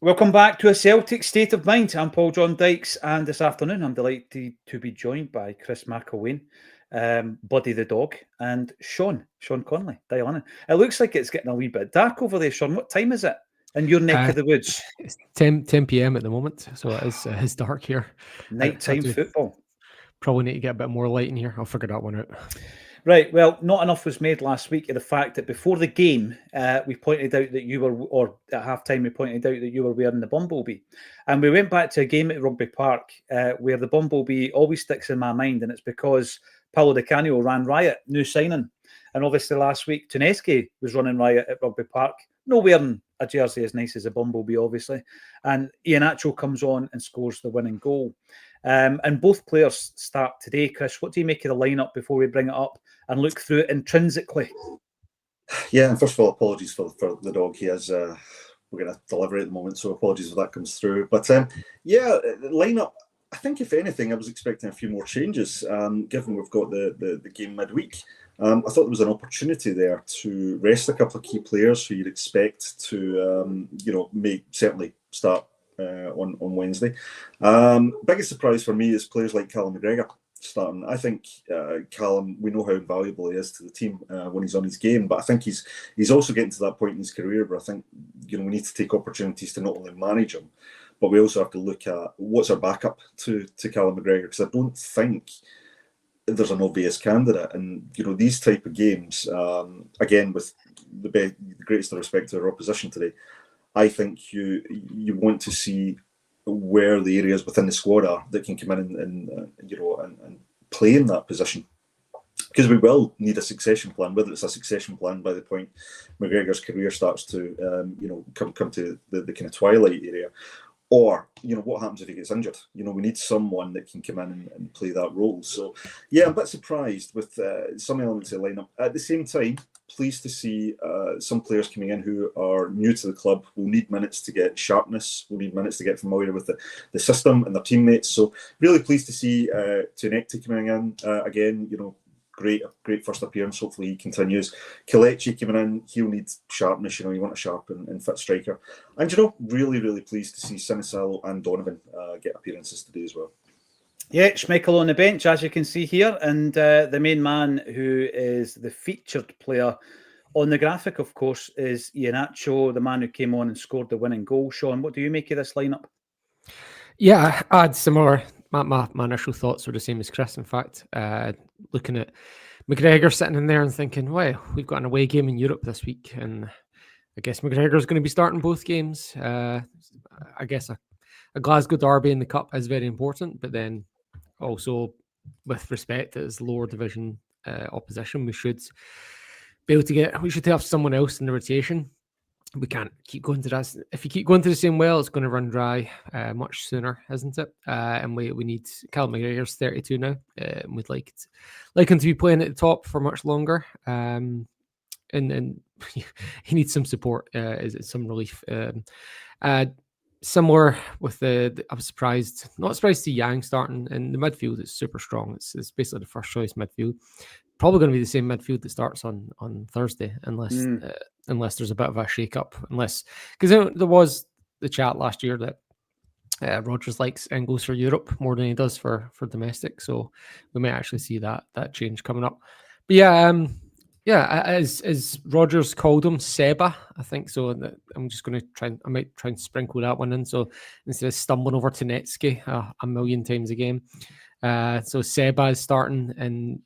Welcome back to A Celtic State of Mind. I'm Paul John Dykes, and this afternoon I'm delighted to be joined by Chris McElwain, Buddy the Dog, and Sean Conley, dial in. It looks like it's getting a wee bit dark over there, Sean. What time is it in your neck of the woods? It's 10 p.m. at the moment, so it's dark here. Nighttime football. Probably need to get a bit more light in here. I'll figure that one out. Right, well, not enough was made last week of the fact that before the game, we pointed out that you were, or at halftime, we pointed out that you were wearing the Bumblebee. And we went back to a game at Rugby Park where the Bumblebee always sticks in my mind, and it's because Paolo Di Canio ran riot, new signing. And obviously last week, Tuneski was running riot at Rugby Park, no wearing a jersey as nice as a Bumblebee, obviously. And Iheanacho comes on and scores the winning goal. And both players start today. Chris, what do you make of the lineup before we bring it up and look through it intrinsically? Yeah, and first of all, apologies for the dog. He has we're going to deliver at the moment, so apologies if that comes through. But yeah, the lineup. I think if anything, I was expecting a few more changes. Given we've got the game midweek, I thought there was an opportunity there to rest a couple of key players who you'd expect to may certainly start on Wednesday. Biggest surprise for me is players like Callum McGregor starting. I think Callum, we know how invaluable he is to the team when he's on his game, but I think he's also getting to that point in his career where I think we need to take opportunities to not only manage him, but we also have to look at what's our backup to Callum McGregor, because I don't think there's an obvious candidate. And these type of games, again with the greatest respect to our opposition today, I think you want to see where the areas within the squad are that can come in and play in that position, because we will need a succession plan. Whether it's a succession plan by the point McGregor's career starts to come to the kind of twilight area, or what happens if he gets injured. We need someone that can come in and play that role. So yeah, I'm a bit surprised with some elements of the lineup. At the same time, pleased to see some players coming in who are new to the club. Will need minutes to get sharpness. Will need minutes to get familiar with the system and their teammates. So really pleased to see Tunekti coming in again. Great first appearance. Hopefully he continues. Kelechi coming in, he'll need sharpness. You want a sharp and fit striker. And really pleased to see Sinisalo and Donovan get appearances today as well. Yeah, Schmeichel on the bench, as you can see here, and the main man who is the featured player on the graphic, of course, is Iheanacho, the man who came on and scored the winning goal. Sean, what do you make of this lineup? Yeah, I had similar. My initial thoughts were the same as Chris. In fact, looking at McGregor sitting in there and thinking, well, we've got an away game in Europe this week, and I guess McGregor's going to be starting both games. I guess a Glasgow derby in the cup is very important, but then also with respect to his lower division opposition, we should have someone else in the rotation. We can't keep going to that. If you keep going to the same well, it's going to run dry much sooner, isn't it? And we need Callum McGregor's 32 now. We'd like him to be playing at the top for much longer. And he needs some support, some relief. Similar with I was not surprised to Yang starting in the midfield. It's super strong. It's basically the first choice midfield. Probably going to be the same midfield that starts on Thursday, unless there's a bit of a shake-up. Because there was the chat last year that Rodgers likes and goes for Europe more than he does for domestic. So we may actually see that change coming up. But yeah, as Rodgers called him, Seba, I think so. I'm just going to I might try and sprinkle that one in. So instead of stumbling over to Netsky a million times a game. So Seba is starting, and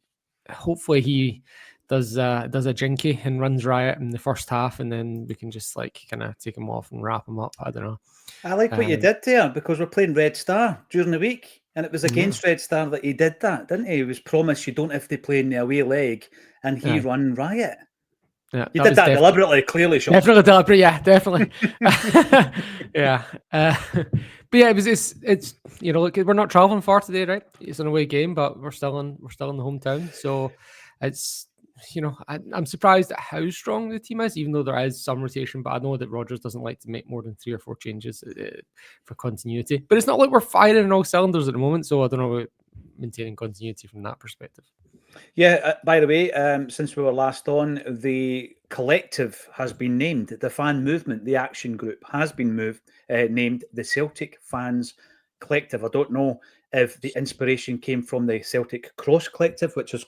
hopefully he does a jinky and runs riot in the first half, and then we can just kind of take him off and wrap him up. I don't know. I like what you did there, because we're playing Red Star during the week, and it was against Red Star that he did that, didn't he? He was promised you don't have to play in the away leg, and he run riot. Yeah, you did that deliberately, clearly, Sean. Definitely deliberate, yeah, definitely. Yeah. But yeah, it's look, we're not traveling far today, right? It's an away game, but we're still in the hometown. So it's I'm surprised at how strong the team is, even though there is some rotation. But I know that Rodgers doesn't like to make more than 3 or 4 changes for continuity. But it's not like we're firing on all cylinders at the moment, so I don't know about maintaining continuity from that perspective. Yeah, by the way, since we were last on, the collective has been named. The fan movement, the action group, has been named the Celtic Fans Collective. I don't know if the inspiration came from the Celtic Cross Collective, which is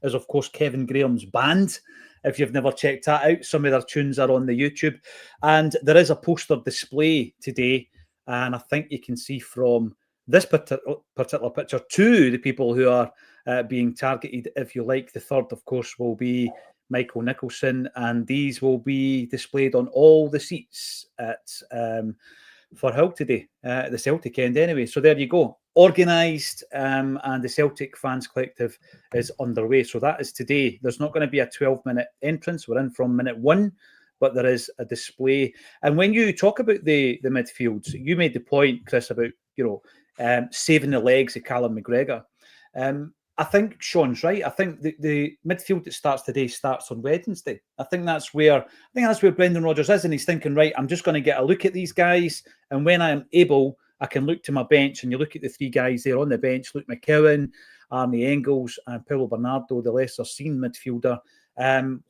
of course Kevin Graham's band. If you've never checked that out, some of their tunes are on the YouTube. And there is a poster display today, and I think you can see from this particular picture two the people who are being targeted, if you like. The third, of course, will be Michael Nicholson, and these will be displayed on all the seats at for Hull today, at the Celtic end anyway. So there you go. Organised, and the Celtic Fans Collective is underway. So that is today. There's not going to be a 12-minute entrance. We're in from minute 1, but there is a display. And when you talk about the midfields, you made the point, Chris, about saving the legs of Callum McGregor. I think Sean's right. I think the midfield that starts today starts on Wednesday. I think that's where Brendan Rodgers is, and he's thinking, right, I'm just going to get a look at these guys, and when I'm able, I can look to my bench. And you look at the 3 guys there on the bench: Luke McCowan, Arnie Engels, and Paulo Bernardo, the lesser seen midfielder.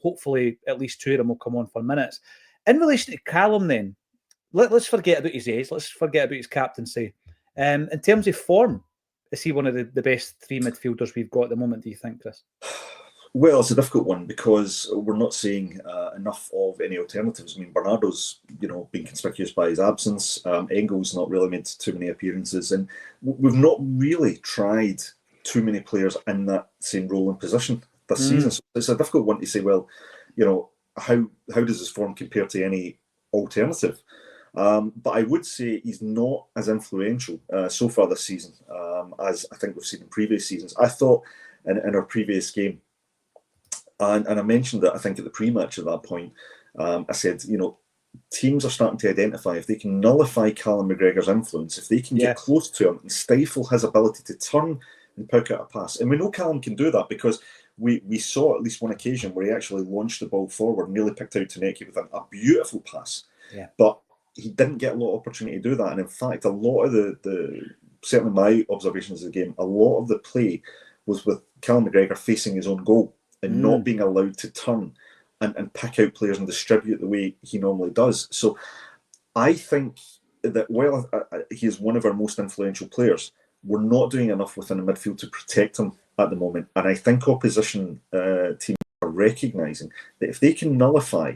Hopefully, at least 2 of them will come on for minutes. In relation to Callum, then, let's forget about his age. Let's forget about his captaincy. In terms of form, is he one of the best 3 midfielders we've got at the moment, do you think, Chris? Well, it's a difficult one because we're not seeing enough of any alternatives. I mean, Bernardo's, been conspicuous by his absence. Engels not really made too many appearances, and we've not really tried too many players in that same role and position this season. So it's a difficult one to say, well, how does his form compare to any alternative? But I would say he's not as influential so far this season as I think we've seen in previous seasons. I thought in our previous game, and I mentioned that I think at the pre-match at that point, I said, teams are starting to identify if they can nullify Callum McGregor's influence, if they can get close to him and stifle his ability to turn and pick out a pass. And we know Callum can do that because we saw at least one occasion where he actually launched the ball forward, nearly picked out Taneki with a beautiful pass. Yeah. But he didn't get a lot of opportunity to do that. And in fact, a lot of the certainly my observations of the game, a lot of the play was with Callum McGregor facing his own goal and not being allowed to turn and pick out players and distribute the way he normally does. So I think that while he is one of our most influential players, we're not doing enough within the midfield to protect him at the moment. And I think opposition teams are recognising that if they can nullify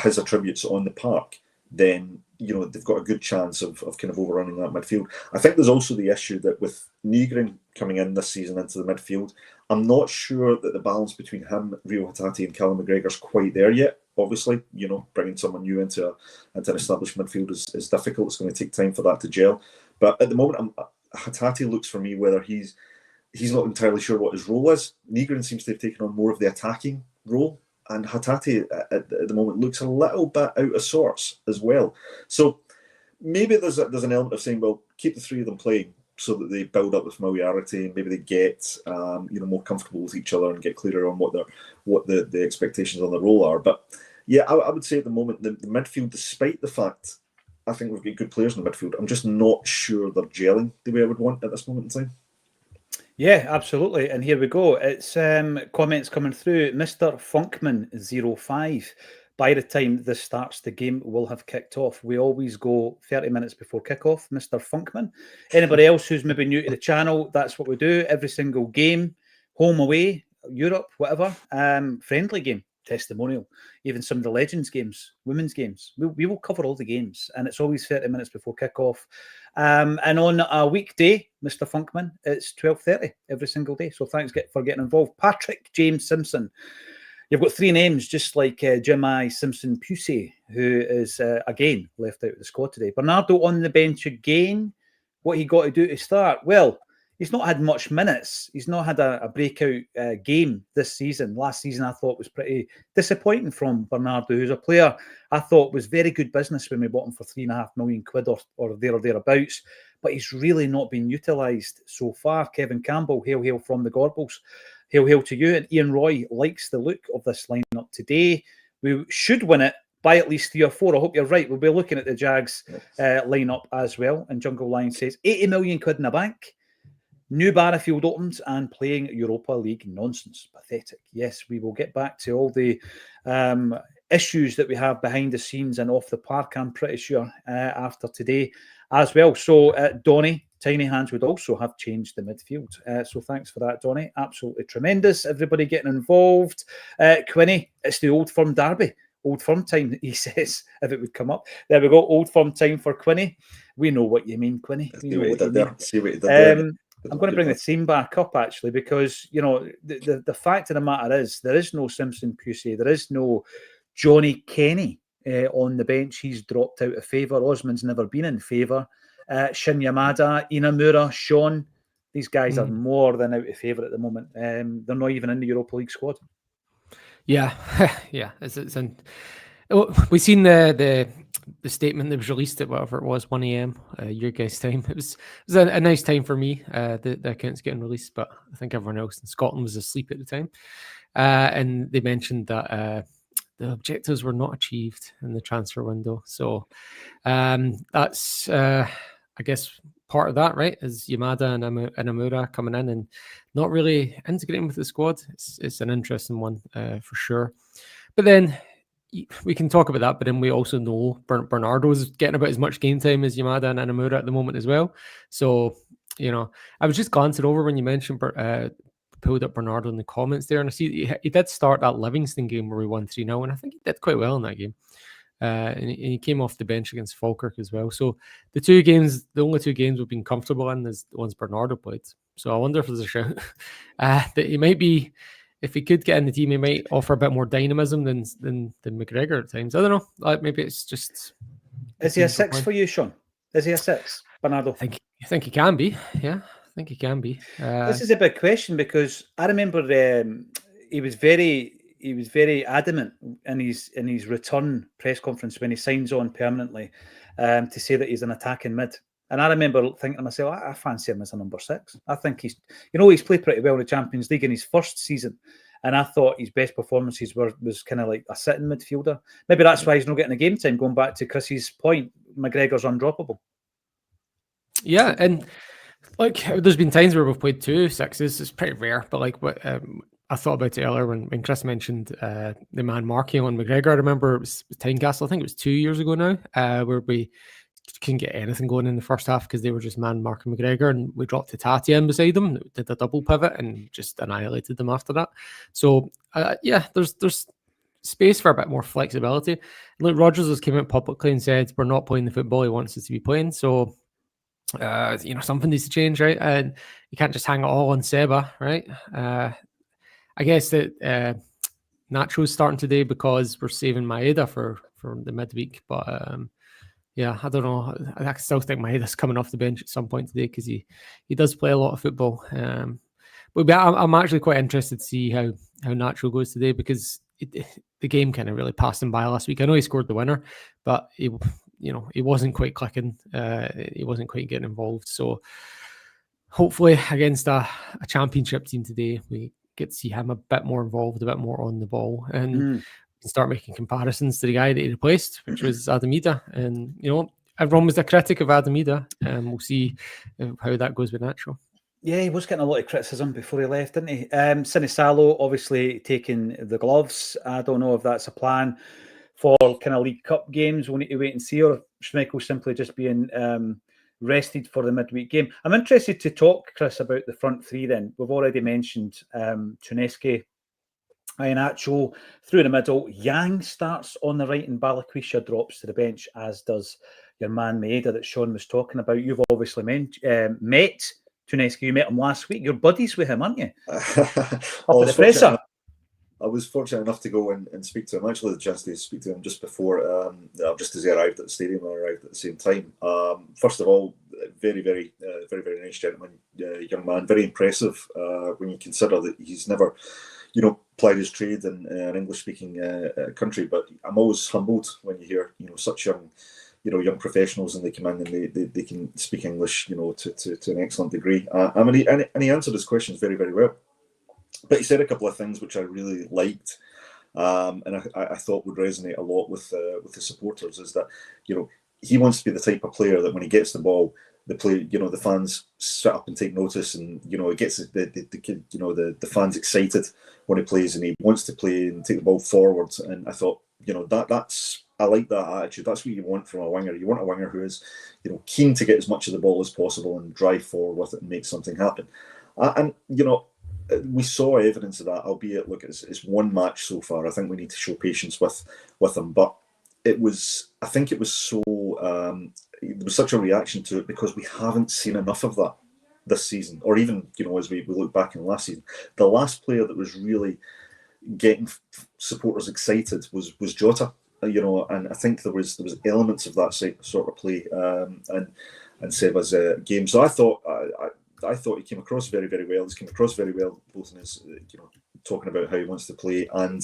his attributes on the park, then they've got a good chance of kind of overrunning that midfield. I think there's also the issue that with Nygren coming in this season into the midfield, I'm not sure that the balance between him, Rio Hatate, and Callum McGregor is quite there yet. Obviously, bringing someone new into an established midfield is difficult. It's going to take time for that to gel. But at the moment, Hatate looks for me whether he's not entirely sure what his role is. Nygren seems to have taken on more of the attacking role, and Hatate at the moment looks a little bit out of sorts as well. So maybe there's an element of saying, well, keep the 3 of them playing so that they build up the familiarity and maybe they get more comfortable with each other and get clearer on what the expectations on the role are. But yeah, I would say at the moment the midfield, despite the fact I think we've got good players in the midfield, I'm just not sure they're gelling the way I would want at this moment in time. Yeah, absolutely. And here we go. It's comments coming through. Mr. Funkman05. By the time this starts, the game will have kicked off. We always go 30 minutes before kickoff, Mr. Funkman. Anybody else who's maybe new to the channel, that's what we do. Every single game, home, away, Europe, whatever, friendly game, testimonial, even some of the Legends games, women's games. We will cover all the games, and it's always 30 minutes before kickoff. And on a weekday, Mr. Funkman, it's 12:30 every single day. So thanks for getting involved. Partick James Simpson. You've got 3 names, just like Jemai Simpson-Pusey, who is, again, left out of the squad today. Bernardo on the bench again. What he got to do to start? Well, he's not had much minutes. He's not had a breakout game this season. Last season, I thought was pretty disappointing from Bernardo, who's a player I thought was very good business when we bought him for £3.5 million or thereabouts. But he's really not been utilised so far. Kevin Campbell, hail from the Gorbals. Hail to you. And Ian Roy likes the look of this lineup today. We should win it by at least 3 or 4. I hope you're right. We'll be looking at the Jags lineup as well. And Jungle Lion says £80 million in the bank. New Barrowfield opens and playing Europa League nonsense. Pathetic. Yes, we will get back to all the issues that we have behind the scenes and off the park, I'm pretty sure, after today as well. So, Donny, Tiny Hands would also have changed the midfield. So thanks for that, Donny. Absolutely tremendous. Everybody getting involved. Quinny, it's the Old Firm derby. Old Firm time, he says, if it would come up. There we go, Old Firm time for Quinny. We know what you mean, Quinny. We know what you mean. See what you did there. I'm going to bring the team back up, actually, because, you know, the fact of the matter is there is no Simpson Pusey. There is no Johnny Kenny on the bench. He's dropped out of favour. Osman's never been in favour. Shin Yamada, Inamura, Sean, these guys are more than out of favour at the moment. They're not even in the Europa League squad. Yeah, yeah. We've seen the statement that was released at whatever it was, 1 a.m. Your guys' time. It was a nice time for me. The account's getting released, but I think everyone else in Scotland was asleep at the time. And they mentioned that the objectives were not achieved in the transfer window. So that's, I guess, part of that, right? Is Yamada and Amura coming in and not really integrating with the squad. It's an interesting one for sure. But then we can talk about that, but then we also know Bernardo's getting about as much game time as Yamada and Anamura at the moment as well. So, you know, I was just glancing over when you mentioned pulled up Bernardo in the comments there, and I see he did start that Livingston game where we won 3-0, and I think he did quite well in that game. And he came off the bench against Falkirk as well. So the only two games we've been comfortable in is the ones Bernardo played. So I wonder if there's a shout that he might be, if he could get in the team, he might offer a bit more dynamism than McGregor at times. I don't know. Maybe it's just. Is he a 6 for you, Sean? Is he a 6, Bernardo? I think he can be. Yeah, I think he can be. This is a big question because I remember he was very adamant in his return press conference when he signs on permanently to say that he's an attacking mid. And I remember thinking to myself, I fancy him as a number 6. I think he's played pretty well in the Champions League in his first season. And I thought his best performances was kind of like a sitting midfielder. Maybe that's why he's not getting the game time, going back to Chris's point. McGregor's undroppable. Yeah, and like there's been times where we've played 2 6s. It's pretty rare, but like what I thought about it earlier when Chris mentioned the man marking on McGregor. I remember it was Tynecastle, I think it was 2 years ago now, where we couldn't get anything going in the first half because they were just man marking McGregor, and we dropped Tati in beside them, did a double pivot and just annihilated them after that. So there's space for a bit more flexibility. Look, Rodgers has came out publicly and said we're not playing the football he wants us to be playing. So something needs to change, right? And you can't just hang it all on Seba, right? I guess that Nacho's starting today because we're saving Maeda for the midweek, but I don't know. I still think Maeda's coming off the bench at some point today because he does play a lot of football. But I'm actually quite interested to see how Nacho goes today because the game kind of really passed him by last week. I know he scored the winner, but he wasn't quite clicking. He wasn't quite getting involved. So hopefully against a championship team today, we get to see him a bit more involved, a bit more on the ball, and start making comparisons to the guy that he replaced, which was Adamida. And everyone was a critic of Adamida, and we'll see how that goes with Nacho. Yeah, he was getting a lot of criticism before he left, didn't he? Sinisalo obviously taking the gloves. I don't know if that's a plan for kind of League Cup games. We'll need to wait and see, or Schmeichel simply just being rested for the midweek game. I'm interested to talk, Chris, about the front three then. We've already mentioned Tuneski, Iheanacho through the middle. Yang starts on the right and Balikwisha drops to the bench, as does your man Maeda that Sean was talking about. You've obviously met Tuneski. You met him last week. You're buddies with him, aren't you? Up at the presser. I was fortunate enough to go and speak to him. I actually had the chance to speak to him just before, just as he arrived at the stadium. I arrived at the same time. First of all, very, very, very, very nice gentleman, young man. Very impressive when you consider that he's never, plied his trade in an English-speaking country. But I'm always humbled when you hear, such young, young professionals, and they come in and they can speak English, to an excellent degree. And he answered his questions very, very well. But he said a couple of things which I really liked, and I thought would resonate a lot with the supporters. Is that he wants to be the type of player that when he gets the ball, the play, the fans sit up and take notice, and it gets the fans excited when he plays, and he wants to play and take the ball forward. And I thought, I like that attitude. That's what you want from a winger. You want a winger who is, keen to get as much of the ball as possible and drive forward with it and make something happen. And we saw evidence of that, albeit, look, it's one match so far. I think we need to show patience with him. But there was such a reaction to it because we haven't seen enough of that this season, or even, as we look back in last season. The last player that was really getting supporters excited was Jota, and I think there was elements of that sort of play and Seba's game. So I thought he came across very, very well. He's come across very well, both in his, talking about how he wants to play and,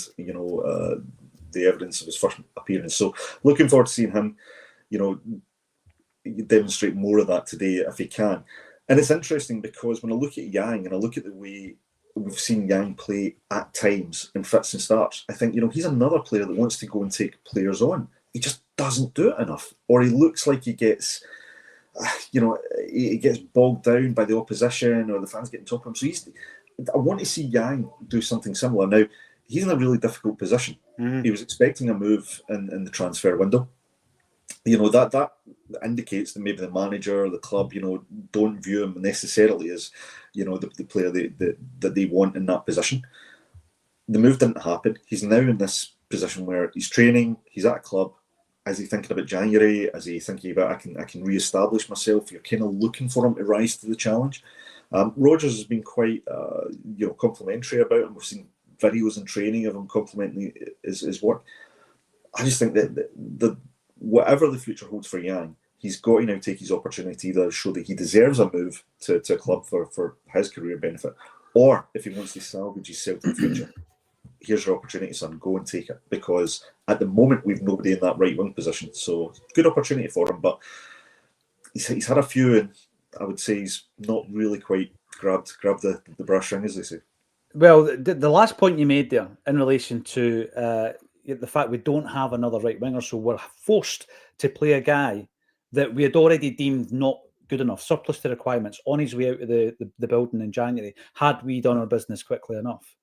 the evidence of his first appearance. So looking forward to seeing him, demonstrate more of that today if he can. And it's interesting because when I look at Yang and I look at the way we've seen Yang play at times in fits and starts, I think, he's another player that wants to go and take players on. He just doesn't do it enough. Or he looks like he gets... he gets bogged down by the opposition or the fans getting top of him. So I want to see Yang do something similar. Now, he's in a really difficult position. He was expecting a move in the transfer window. That indicates that maybe the manager or the club, don't view him necessarily as, the player that they want in that position. The move didn't happen. He's now in this position where he's training, he's at a club. Is he thinking about January? Is he thinking about I can re-establish myself? You're kind of looking for him to rise to the challenge. Rodgers has been quite complimentary about him. We've seen videos and training of him complimenting his work. I just think that whatever the future holds for Yang, he's got to now take his opportunity to show that he deserves a move to a club for his career benefit, or if he wants to salvage his Celtic future. Here's your opportunity, son. Go and take it. Because at the moment, we've nobody in that right wing position. So good opportunity for him. But he's had a few, and I would say he's not really quite grabbed the brass ring, as they say. Well, the last point you made there in relation to the fact we don't have another right winger, so we're forced to play a guy that we had already deemed not good enough, surplus to requirements, on his way out of the building in January, had we done our business quickly enough.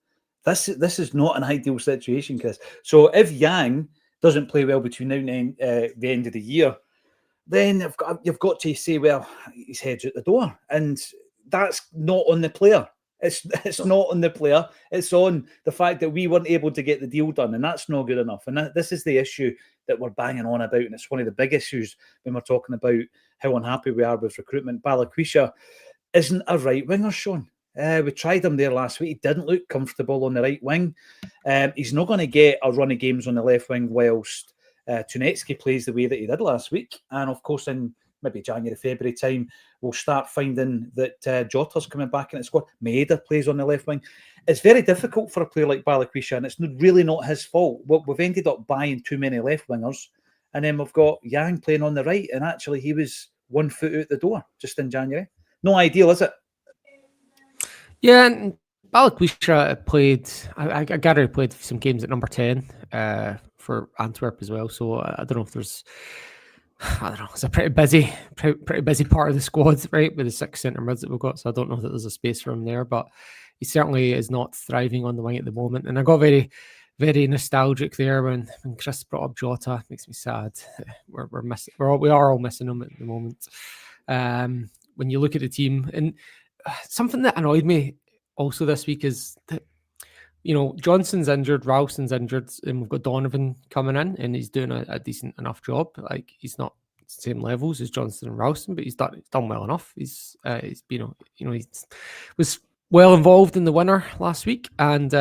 This is not an ideal situation, Chris. So if Yang doesn't play well between now and the end of the year, then you've got to say, well, his head's out the door. And that's not on the player. It's not on the player. It's on the fact that we weren't able to get the deal done, and that's not good enough. And this is the issue that we're banging on about, and it's one of the big issues when we're talking about how unhappy we are with recruitment. Balikwisha isn't a right winger, Sean. We tried him there last week. He didn't look comfortable on the right wing. He's not going to get a run of games on the left wing whilst Tunecki plays the way that he did last week. And of course, in maybe January, February time, we'll start finding that Jota's coming back in the squad. Maeda plays on the left wing. It's very difficult for a player like Balikwisha, and it's really not his fault. We've ended up buying too many left wingers, and then we've got Yang playing on the right, and actually he was 1 foot out the door just in January. No ideal, is it? Yeah, and Balikwisha played, I gather he played some games at number 10 for Antwerp as well. So I don't know if there's, it's a pretty busy part of the squad, right, with the 6 centre mids that we've got. So I don't know that there's a space for him there, but he certainly is not thriving on the wing at the moment. And I got very, very nostalgic there when Chris brought up Jota. It makes me sad. We're missing, we are all missing him at the moment. When you look at the team, and something that annoyed me also this week is that, Johnson's injured, Ralston's injured, and we've got Donovan coming in, and he's doing a decent enough job. Like, he's not the same levels as Johnson and Ralston, but he's done well enough. He's been, he was well involved in the winner last week, and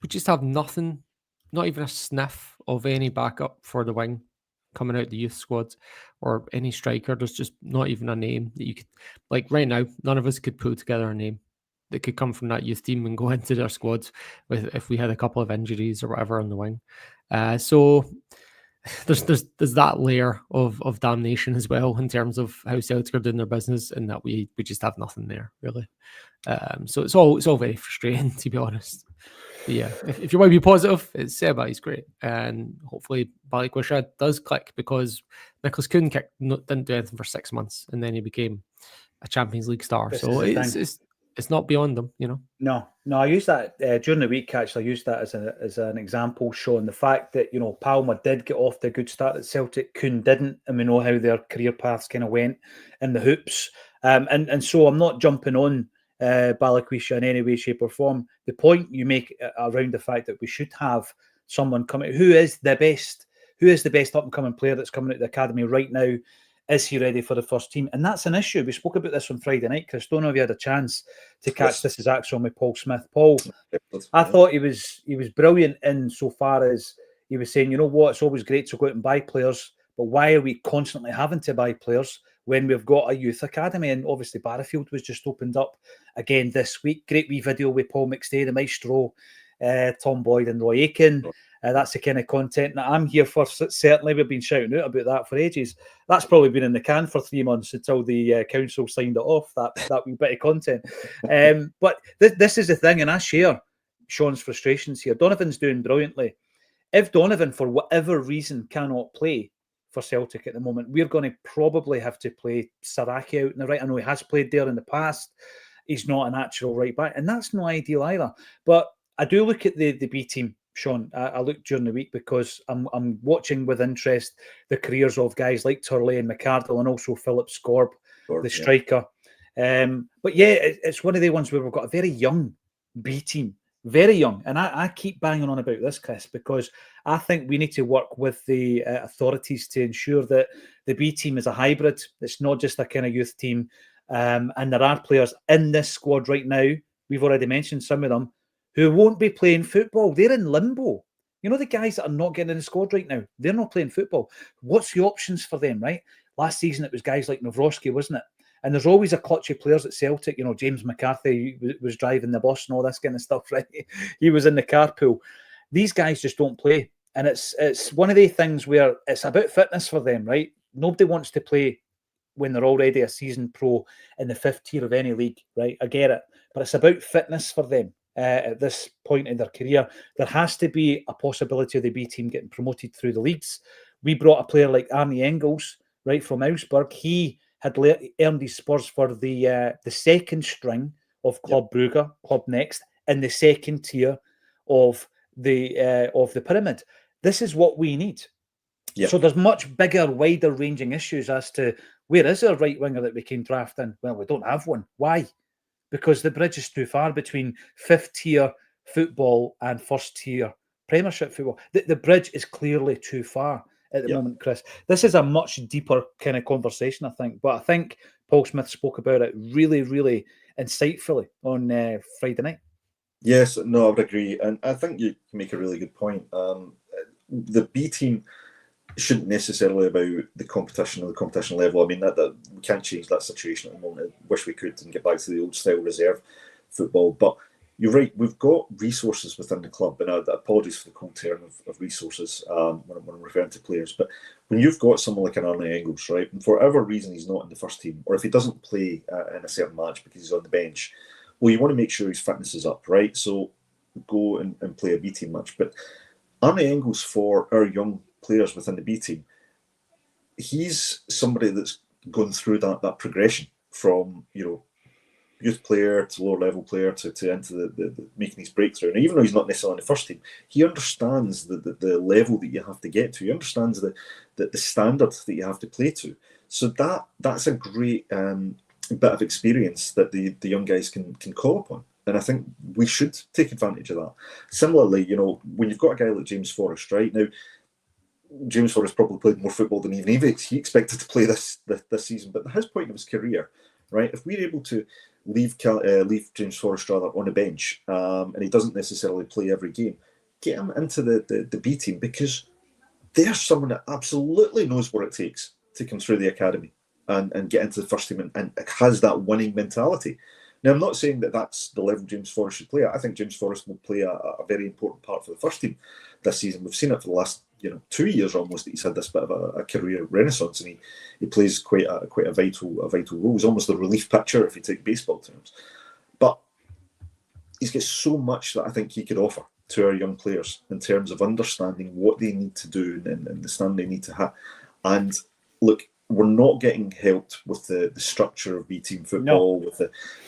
we just have nothing, not even a sniff of any backup for the wing coming out the youth squad or any striker. There's just not even a name that you could, like right now, none of us could put together a name that could come from that youth team and go into their squads if we had a couple of injuries or whatever on the wing. So there's that layer of damnation as well in terms of how Celtic are doing their business, and that we just have nothing there really. So it's all very frustrating, to be honest. Yeah, if you want to be positive, it's Seba. He's great, and hopefully Balikwisha does click, because Nicholas Kuhn didn't do anything for 6 months, and then he became a Champions League star. So it's not beyond them, you know. No, I used that during the week. Actually, I used that as an example, showing the fact that, you know, Palmer did get off to a good start at Celtic, Kuhn didn't, and we know how their career paths kind of went in the hoops. And so I'm not jumping on Balikwisha in any way, shape, or form. The point you make around the fact that we should have someone coming who is the best up and coming player that's coming out of the academy right now. Is he ready for the first team? And that's an issue. We spoke about this on Friday night, Chris. Don't know if you had a chance to catch This Is Acsom with Paul Smith. Paul, I thought he was brilliant in so far as he was saying, you know what, it's always great to go out and buy players, but why are we constantly having to buy players when we've got a youth academy? And obviously Barrowfield was just opened up again this week. Great wee video with Paul McStay, the maestro, Tom Boyd and Roy Aiken. That's the kind of content that I'm here for. Certainly, we've been shouting out about that for ages. That's probably been in the can for 3 months until the council signed it off, that wee bit of content. But this is the thing, and I share Sean's frustrations here. Donovan's doing brilliantly. If Donovan, for whatever reason, cannot play for Celtic at the moment, we're going to probably have to play Saraki out in the right. I know he has played there in the past. He's not a natural right back, and that's no ideal either. But I do look at the B team, Sean. I looked during the week because I'm watching with interest the careers of guys like Turley and McArdle, and also Philip Scorb, the striker. But yeah, it's one of the ones where we've got a very young B team, very young. And I keep banging on about this, Chris, because I think we need to work with the authorities to ensure that the B team is a hybrid. It's not just a kind of youth team. And there are players in this squad right now, we've already mentioned some of them, who won't be playing football. They're in limbo. You know, the guys that are not getting in the squad right now, they're not playing football. What's the options for them, right? Last season, it was guys like Nawrocki, wasn't it? And there's always a clutch of players at Celtic. You know, James McCarthy was driving the bus and all this kind of stuff, right? He was in the carpool. These guys just don't play. And it's one of the things where it's about fitness for them, right? Nobody wants to play when they're already a seasoned pro in the 5th tier of any league, right? I get it. But it's about fitness for them. At this point in their career, there has to be a possibility of the B team getting promoted through the leagues. We brought a player like Arnie Engels, right, from Augsburg. He had earned his spurs for the second string of Club Brugge, Club Next, in the 2nd tier of the pyramid. This is what we need. Yep. So there's much bigger, wider ranging issues as to where is our right winger that we can draft in? Well, we don't have one. Why? Because the bridge is too far between 5th tier football and 1st tier Premiership football. The bridge is clearly too far at the moment, Chris. This is a much deeper kind of conversation, I think. But I think Paul Smith spoke about it really, really insightfully on Friday night. Yes, no, I would agree. And I think you make a really good point. The B team shouldn't necessarily about the competition or the competition level. I mean, that we can't change that situation at the moment. I wish we could and get back to the old style reserve football. But you're right, we've got resources within the club, and I apologize for the cold term of resources when I'm referring to players. But when you've got someone like an Arnie Engels, right, and for whatever reason he's not in the first team, or if he doesn't play in a certain match because he's on the bench, well, you want to make sure his fitness is up, right? So go and play a B team match. But Arnie Engels, for our young players within the B team, he's somebody that's gone through that progression from, you know, youth player to lower level player to into the making his breakthrough. And even though he's not necessarily in the first team, he understands the level that you have to get to. He understands the standard that you have to play to. So that's a great bit of experience that the young guys can call upon. And I think we should take advantage of that. Similarly, you know, when you've got a guy like James Forrest, right now, James Forrest probably played more football than even he expected to play this season. But at his point of his career, right, if we're able to leave James Forrest rather on the bench and he doesn't necessarily play every game, get him into the B team, because there's someone that absolutely knows what it takes to come through the academy and get into the first team and has that winning mentality. Now, I'm not saying that that's the level James Forrest should play at. I think James Forrest will play a very important part for the first team this season. We've seen it for the last 2 years almost that he's had this bit of a career renaissance, and he plays quite a vital role. He's almost the relief pitcher if you take baseball terms. But he's got so much that I think he could offer to our young players in terms of understanding what they need to do and the stand they need to have. And look, we're not getting helped with the structure of B-team football, with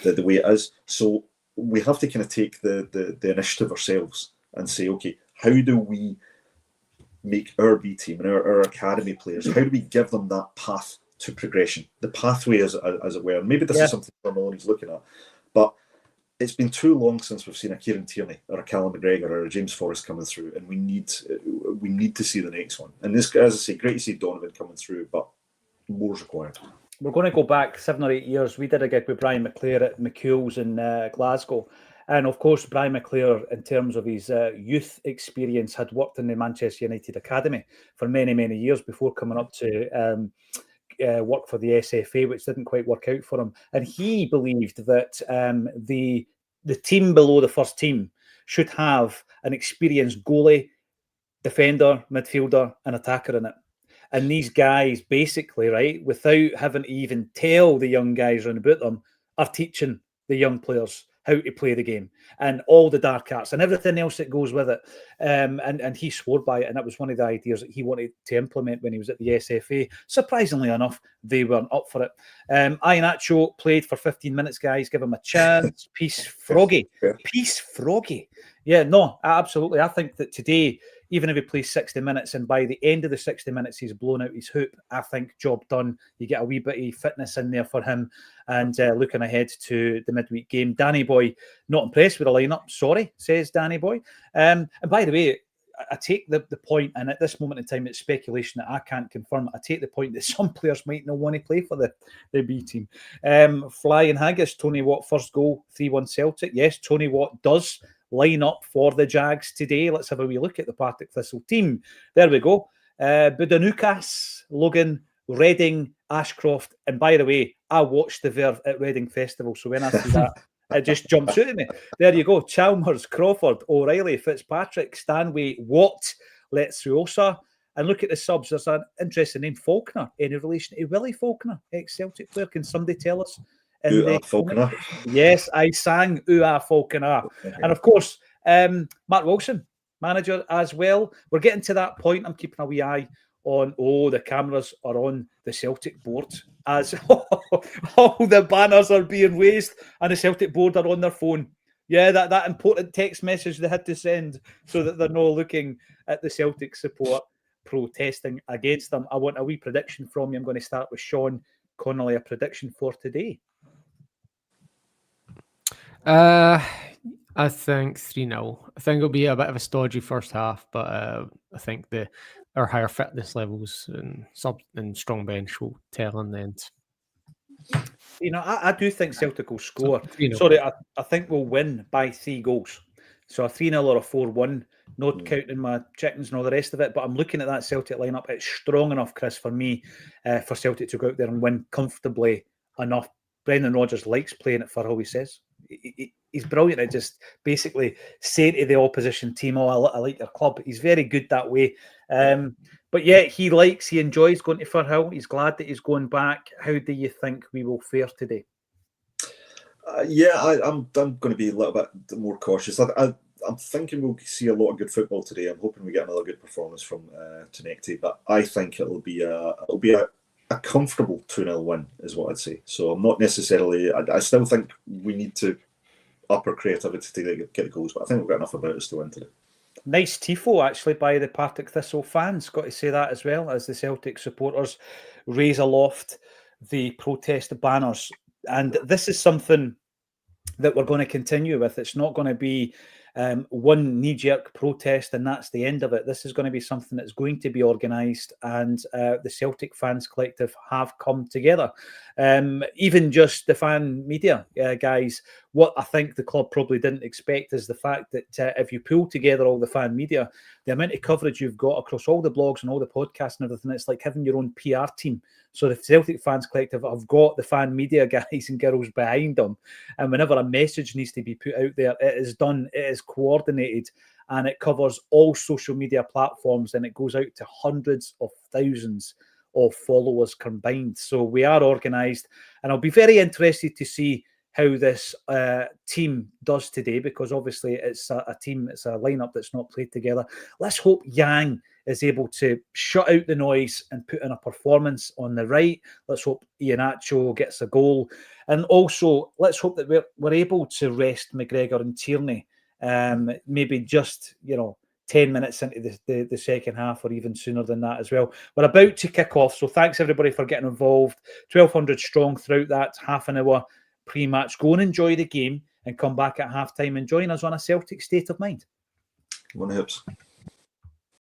the way it is. So we have to kind of take the initiative ourselves and say, okay, how do we make our B-team and our academy players, how do we give them that path to progression, the pathway as it were? Maybe this is something Maloney's looking at, but it's been too long since we've seen a Kieran Tierney or a Callum McGregor or a James Forrest coming through, and we need to see the next one. And this, as I say, great to see Donovan coming through, but more's required. We're going to go back 7 or 8 years. We did a gig with Brian McClare at McCool's in Glasgow. And of course, Brian McClare, in terms of his youth experience, had worked in the Manchester United Academy for many, many years before coming up to work for the SFA, which didn't quite work out for him. And he believed that the team below the first team should have an experienced goalie, defender, midfielder, and attacker in it. And these guys, basically, right, without having to even tell the young guys around about them, are teaching the young players how to play the game and all the dark arts and everything else that goes with it. And he swore by it. And that was one of the ideas that he wanted to implement when he was at the SFA. Surprisingly enough, they weren't up for it. Iheanacho played for 15 minutes, guys. Give him a chance. Peace Froggy. Peace Froggy. Yeah, no, absolutely. I think that today, even if he plays 60 minutes and by the end of the 60 minutes he's blown out his hoop, I think job done. You get a wee bit of fitness in there for him. And looking ahead to the midweek game, Danny Boy, not impressed with the lineup. Sorry, says Danny Boy. And by the way, I take the point, and at this moment in time, it's speculation that I can't confirm. I take the point that some players might not want to play for the B team. Flying Haggis, Tony Watt, first goal, 3-1 Celtic. Yes, Tony Watt does line up for the Jags today. Let's have a wee look at the Partick Thistle team. There we go. Budanukas, Logan, Reading, Ashcroft. And by the way, I watched the Verve at Reading Festival, so when I see that, it just jumps out at me. There you go. Chalmers, Crawford, O'Reilly, Fitzpatrick, Stanway, Watt, Letsuosa. And look at the subs. There's an interesting name, Faulkner, in relation to Willie Faulkner, ex-Celtic player. Can somebody tell us? Faulkner. Yes, I sang Faulkner. Okay. And of course, Mark Wilson, manager as well. We're getting to that point. I'm keeping a wee eye on, the cameras are on the Celtic board as all the banners are being raised and the Celtic board are on their phone. Yeah, that important text message they had to send so that they're not looking at the Celtic support protesting against them. I want a wee prediction from you. I'm going to start with Sean Connolly, a prediction for today. I think 3-0. I think it'll be a bit of a stodgy first half, but I think our higher fitness levels and strong bench will tell in the end. You know, I do think Celtic will score. Sorry, I think we'll win by 3 goals. So a 3-0 or a 4-1, not counting my chickens and all the rest of it. But I'm looking at that Celtic lineup. It's strong enough, Chris, for me, for Celtic to go out there and win comfortably enough. Brendan Rodgers likes playing at Firhill, he says. He's brilliant at just basically saying to the opposition team, I like your club. He's very good that way. But yeah, he enjoys going to Firhill. He's glad that he's going back. How do you think we will fare today? I'm going to be a little bit more cautious. I'm thinking we'll see a lot of good football today. I'm hoping we get another good performance from Tenecti, but I think it'll be a comfortable 2-0 win is what I'd say. So I'm not necessarily. I still think we need to up our creativity to get the goals, but I think we've got enough about us to win today. Nice tifo, actually, by the Partick Thistle fans. Got to say that as well, as the Celtic supporters raise aloft the protest banners. And this is something that we're going to continue with. It's not going to be one knee-jerk protest and that's the end of it. This is going to be something that's going to be organised, and the Celtic Fans Collective have come together. Even just the fan media guys, what I think the club probably didn't expect is the fact that if you pull together all the fan media, the amount of coverage you've got across all the blogs and all the podcasts and everything, it's like having your own PR team. So the Celtic Fans Collective have got the fan media guys and girls behind them. And whenever a message needs to be put out there, it is done, it is coordinated, and it covers all social media platforms, and it goes out to hundreds of thousands of followers combined. So we are organised, and I'll be very interested to see how this team does today, because obviously it's a team, it's a lineup that's not played together. Let's hope Yang is able to shut out the noise and put in a performance on the right. Let's hope Iheanacho gets a goal. And also, let's hope that we're able to rest McGregor and Tierney, maybe just, 10 minutes into the second half, or even sooner than that as well. We're about to kick off, so thanks everybody for getting involved. 1,200 strong throughout that half an hour pre-match. Go and enjoy the game and come back at halftime and join us on a Celtic State of Mind. One hips.